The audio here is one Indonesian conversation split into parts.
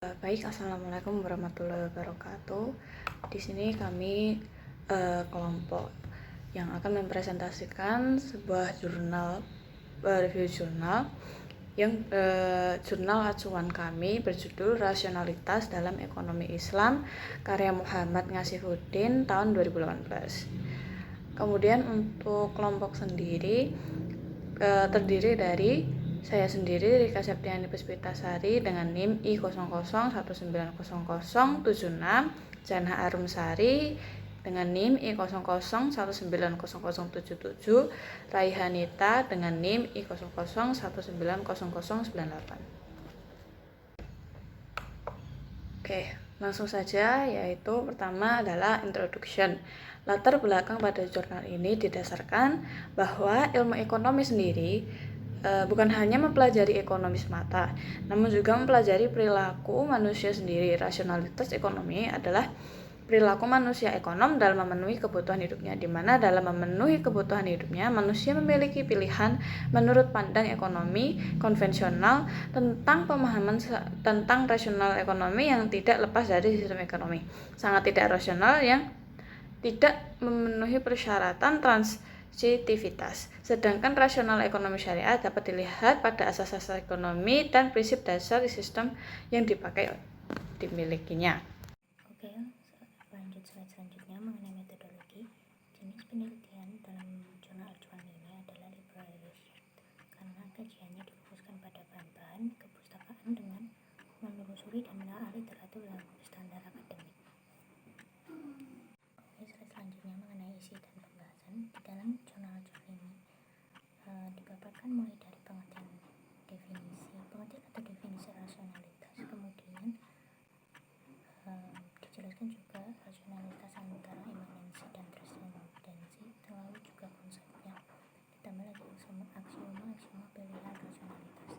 Baik, assalamualaikum warahmatullahi wabarakatuh. Di sini kami kelompok yang akan mempresentasikan sebuah review jurnal yang jurnal acuan kami berjudul Rasionalitas dalam Ekonomi Islam karya Muhammad Ngasifuddin tahun 2018. Kemudian untuk kelompok sendiri terdiri dari saya sendiri, Rika Septiani Puspitasari dengan NIM I00190076, Janha Arumsari dengan NIM I00190077, Raihanita dengan NIM I00190098. Oke, langsung saja, yaitu pertama adalah introduction. Latar belakang pada jurnal ini didasarkan bahwa ilmu ekonomi sendiri bukan hanya mempelajari ekonomi semata, namun juga mempelajari perilaku manusia sendiri. Rasionalitas ekonomi adalah perilaku manusia ekonom dalam memenuhi kebutuhan hidupnya, di mana dalam memenuhi kebutuhan hidupnya manusia memiliki pilihan menurut pandang ekonomi konvensional tentang pemahaman tentang rasional ekonomi yang tidak lepas dari sistem ekonomi sangat tidak rasional yang tidak memenuhi persyaratan transitivitas. Sedangkan rasional ekonomi syariah dapat dilihat pada asas-asas ekonomi dan prinsip dasar sistem yang dimilikinya. Oke, lanjut slide selanjutnya mengenai metodologi. Jenis penelitian dalam jurnal acuan ini adalah liberal research karena kajiannya difokuskan pada bahan-bahan kepustakaan dengan menelusuri dan menelaah literatur dalam standar akademik. Slide selanjutnya mengenai isi dan pembahasan. Di dalam jurnal acuan ini dipaparkan mulai dari pengertian atau definisi rasionalitas, kemudian dijelaskan juga rasionalitas antara imanensi dan transendensi, lalu juga konsepnya, ditambah lagi aksioma pilihan rasionalitas.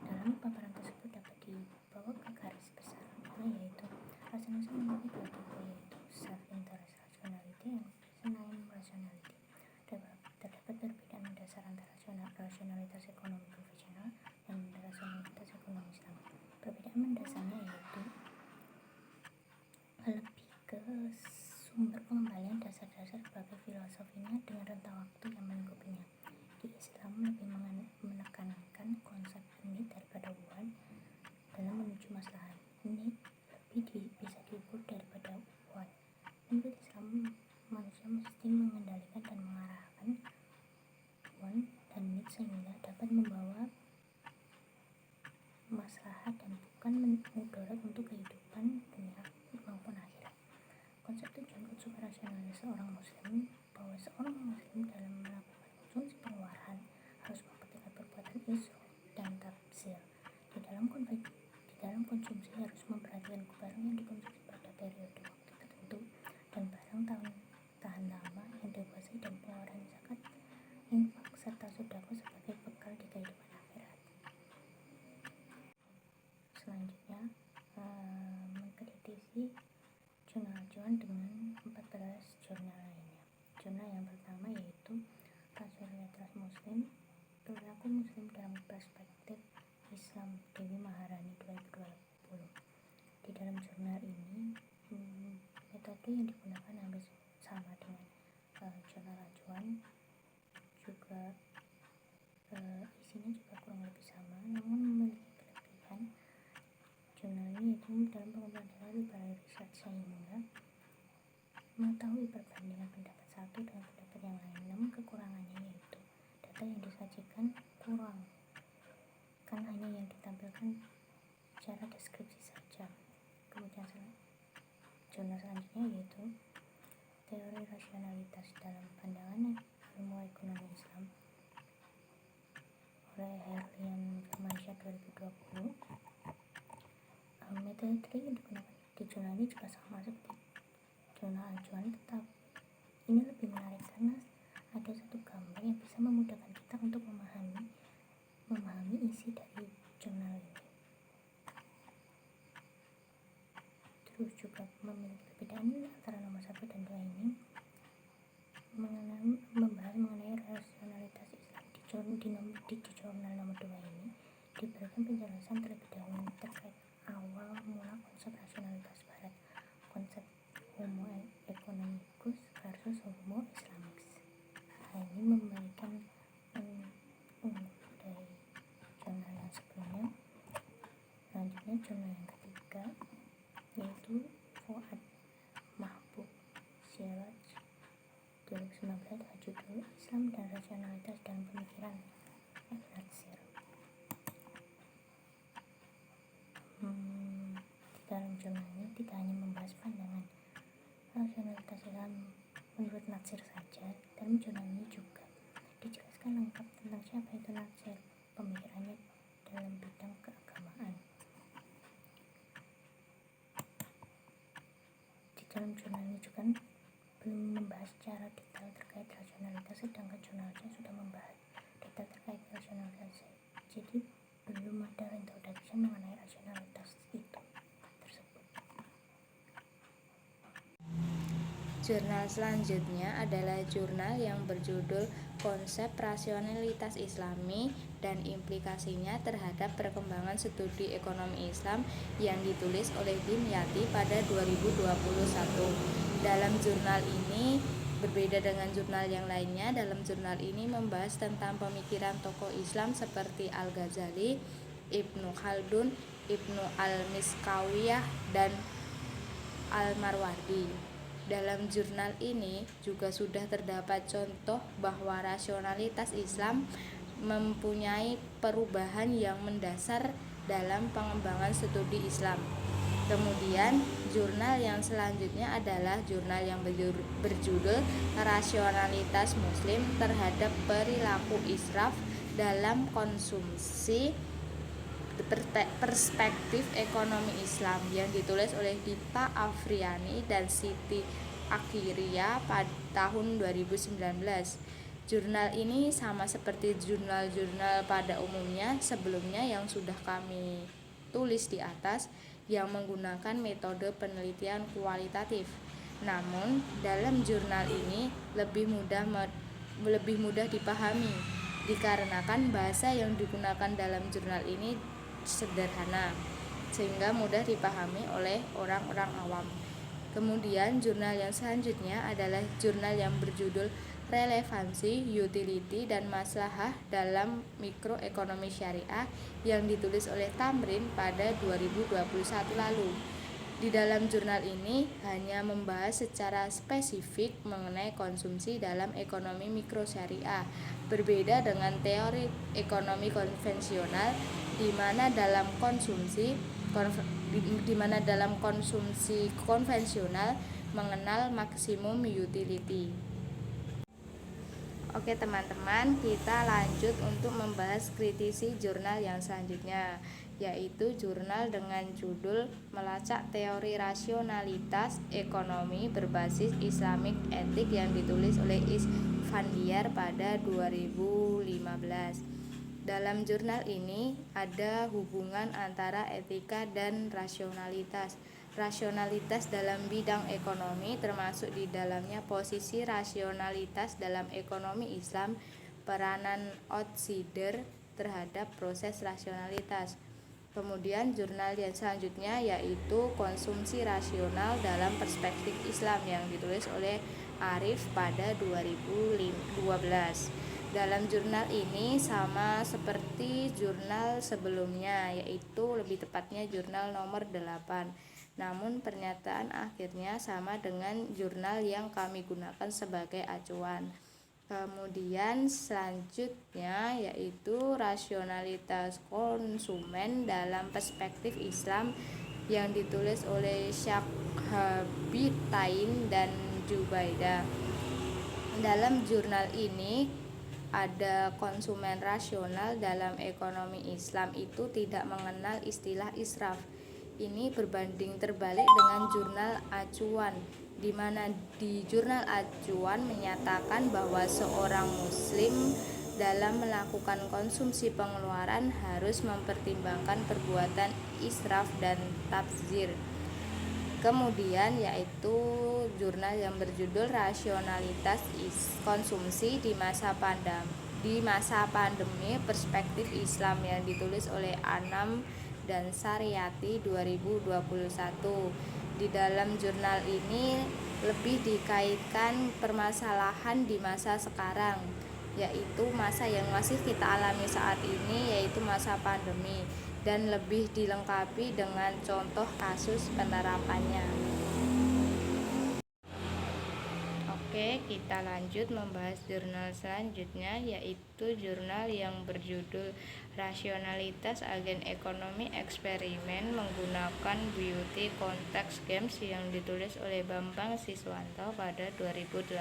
Dalam paparan tersebut dapat dibawa ke garis besar, yaitu rasionalitas memiliki dua tipe, yaitu self-interest rationality dan non rationality. Terdapat perbedaan mendasar antara rasionalitas ekonomi konvensional dan rasionalitas ekonomi Islam. Perbedaan mendasarnya yaitu lebih ke sumber pengembalian dasar-dasar sebagai filosofinya dengan rentang waktu yang melingkupinya. Di Islam lebih menekankan konsep need daripada want dalam menuju maslahat. Need lebih bisa diukur daripada want. Menurut Islam, manusia mesti mengendalikan dan mengarahkan want dan need sehingga dapat membawa maslahat dan bukan mudarat untuk kehidupan dunia maupun akhirat. Konsep tujuan konsumsi rasionalis seorang muslim bahwa seorang muslim dalam melakukan konsumsi pengeluaran harus memperhatikan perbuatan isrof dan tabzir. Di dalam konsumsi harus memperhatikan barang yang dikonsumsi pada periode waktu tertentu dan barang tahan lama yang dikuasai dan pengeluaran zakat, infak serta sedekah sebagai bekal di kehidupan akhirat. Selanjutnya mengkritisi jurnal acuan dengan 14 jurnal lainnya. Jurnal yang pertama yaitu Rasionalitas Muslim, Perilaku Muslim dalam Perspektif Islam, Dewi Maharani 2020. Di dalam jurnal ini metode yang digunakan hampir sama dengan jurnal acuan, juga isinya juga kurang lebih sama, namun memiliki kelebihan. Jurnal ini yaitu dalam pengumpulan data liberal research sehingga mengetahui perbandingan pendapat satu dengan pendapat yang lain, namun kekurangannya yaitu data yang disajikan kurang, kan hanya yang ditampilkan secara deskripsi saja. Kemudian jurnal selanjutnya yaitu Teori Rasionalitas dalam Pandangan Ilmu Ekonomi Islam oleh Herlian Firmansyah 2020. Metode yang digunakan di jurnal ini juga sama seperti jurnal acuan, tetap ini lebih menarik karena ada satu gambar yang bisa memudahkan kita untuk memahami isi dari jurnal ini. Terus juga memiliki perbedaan antara nomor 1 dan 2 ini membahas mengenai rasionalitas Islam di jurnal nomor 2 ini diberikan penjelasan terlebih dahulu terkait awal mula konsep rasionalitas Barat, konsep Homo economicus versus Homo Islamics. Hal ini memberikan unggul dari jurnal yang sebelumnya. Selanjutnya jurnal yang ketiga yaitu Fuad Mahbub Siraj 2019 judul Islam dan Rasionalitas dalam Pemikiran Natsir. Di dalam jurnal ini tidak hanya membahas pandangan rasionalitas Islam menurut Natsir saja, dalam jurnal ini juga dijelaskan lengkap tentang siapa itu Natsir, pemikirannya dalam bidang keagamaan. Di dalam jurnal ini juga belum membahas secara detail terkait rasionalitas, sedangkan jurnalnya sudah membahas detail terkait rasionalitas. Jadi belum ada introduksi mengenai rasionalitas itu tersebut. Jurnal selanjutnya adalah jurnal yang berjudul Konsep Rasionalitas Islami dan Implikasinya Terhadap Perkembangan Studi Ekonomi Islam yang ditulis oleh Dimyati pada 2021. Dalam jurnal ini berbeda dengan jurnal yang lainnya. Dalam jurnal ini membahas tentang pemikiran tokoh Islam seperti Al-Ghazali, Ibnu Khaldun, Ibnu Al-Miskawiyah, dan Al-Marwazi. Dalam jurnal ini juga sudah terdapat contoh bahwa rasionalitas Islam mempunyai perubahan yang mendasar dalam pengembangan studi Islam. Kemudian jurnal yang selanjutnya adalah jurnal yang berjudul Rasionalitas Muslim Terhadap Perilaku Israf dalam Konsumsi Perspektif Ekonomi Islam yang ditulis oleh Dita Afriani dan Siti Akhiria pada tahun 2019. Jurnal ini sama seperti jurnal-jurnal pada umumnya sebelumnya yang sudah kami tulis di atas, yang menggunakan metode penelitian kualitatif. Namun, dalam jurnal ini lebih mudah dipahami dikarenakan bahasa yang digunakan dalam jurnal ini sederhana sehingga mudah dipahami oleh orang-orang awam. Kemudian jurnal yang selanjutnya adalah jurnal yang berjudul Relevansi, Utility, dan Maslahah dalam Mikroekonomi Syariah yang ditulis oleh Tamrin pada 2021 lalu. Di dalam jurnal ini hanya membahas secara spesifik mengenai konsumsi dalam ekonomi mikro syariah, berbeda dengan teori ekonomi konvensional di mana dalam konsumsi konvensional mengenal maksimum utility. Oke teman-teman, kita lanjut untuk membahas kritisi jurnal yang selanjutnya, yaitu jurnal dengan judul Melacak Teori Rasionalitas Ekonomi Berbasis Islamic Ethic yang ditulis oleh Isfandiar pada 2015. Dalam jurnal ini ada hubungan antara etika dan rasionalitas. Rasionalitas dalam bidang ekonomi termasuk di dalamnya posisi rasionalitas dalam ekonomi Islam, peranan outsider terhadap proses rasionalitas. Kemudian jurnal yang selanjutnya yaitu Konsumsi Rasional dalam Perspektif Islam yang ditulis oleh Arif pada 2012. Dalam jurnal ini sama seperti jurnal sebelumnya, yaitu lebih tepatnya jurnal nomor 8. Namun pernyataan akhirnya sama dengan jurnal yang kami gunakan sebagai acuan. Kemudian selanjutnya yaitu Rasionalitas Konsumen dalam Perspektif Islam yang ditulis oleh Syakhabi Tain dan Jubaidah. Dalam jurnal ini ada konsumen rasional dalam ekonomi Islam itu tidak mengenal istilah israf. Ini berbanding terbalik dengan jurnal acuan, di mana di jurnal acuan menyatakan bahwa seorang muslim dalam melakukan konsumsi pengeluaran harus mempertimbangkan perbuatan israf dan tabzir. Kemudian yaitu jurnal yang berjudul Rasionalitas Konsumsi di Masa di masa pandemi perspektif Islam yang ditulis oleh Anam dan Saryati 2021. Di dalam jurnal ini lebih dikaitkan permasalahan di masa sekarang, yaitu masa yang masih kita alami saat ini, yaitu masa pandemi, dan lebih dilengkapi dengan contoh kasus penerapannya. Oke, kita lanjut membahas jurnal selanjutnya, yaitu jurnal yang berjudul Rasionalitas Agen Ekonomi Eksperimen Menggunakan Beauty Context Games yang ditulis oleh Bambang Siswanto pada 2018.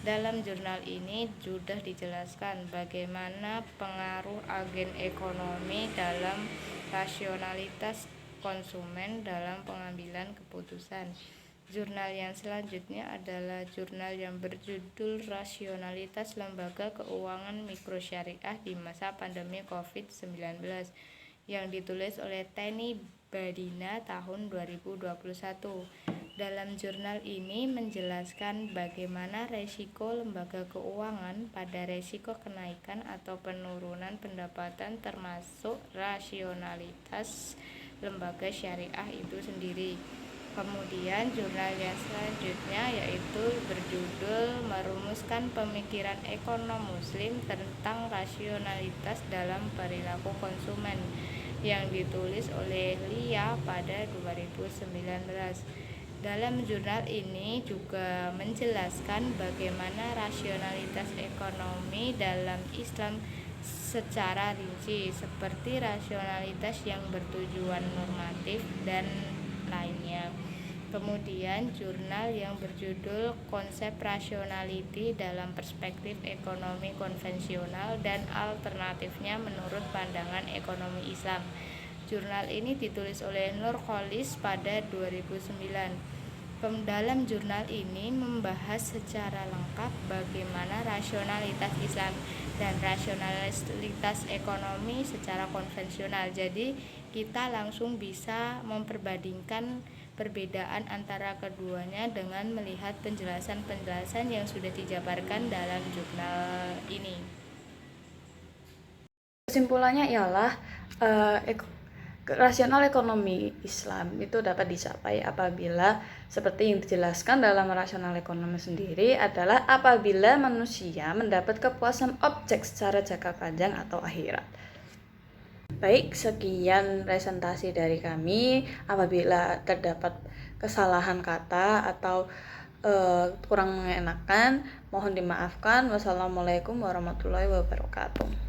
Dalam jurnal ini sudah dijelaskan bagaimana pengaruh agen ekonomi dalam rasionalitas konsumen dalam pengambilan keputusan. Jurnal yang selanjutnya adalah jurnal yang berjudul Rasionalitas Lembaga Keuangan Mikrosyariah di Masa Pandemi COVID-19 yang ditulis oleh Teni Badina tahun 2021. Dalam jurnal ini menjelaskan bagaimana resiko lembaga keuangan pada resiko kenaikan atau penurunan pendapatan termasuk rasionalitas lembaga syariah itu sendiri. Kemudian jurnal yang selanjutnya yaitu berjudul Merumuskan Pemikiran Ekonom Muslim tentang Rasionalitas dalam Perilaku Konsumen yang ditulis oleh Lia pada 2019. Dalam jurnal ini juga menjelaskan bagaimana rasionalitas ekonomi dalam Islam secara rinci, seperti rasionalitas yang bertujuan normatif dan lainnya. Kemudian jurnal yang berjudul Konsep Rationality dalam Perspektif Ekonomi Konvensional dan Alternatifnya Menurut Pandangan Ekonomi Islam. Jurnal ini ditulis oleh Nur Kholis pada 2009. Dalam jurnal ini membahas secara lengkap bagaimana rasionalitas Islam dan rasionalitas ekonomi secara konvensional. Jadi kita langsung bisa memperbandingkan perbedaan antara keduanya dengan melihat penjelasan-penjelasan yang sudah dijabarkan dalam jurnal ini. Kesimpulannya ialah rasional ekonomi Islam itu dapat dicapai apabila seperti yang dijelaskan dalam rasional ekonomi sendiri adalah apabila manusia mendapat kepuasan objek secara jangka panjang atau akhirat. Baik, sekian presentasi dari kami. Apabila terdapat kesalahan kata atau kurang mengenakan, mohon dimaafkan. Wassalamualaikum warahmatullahi wabarakatuh.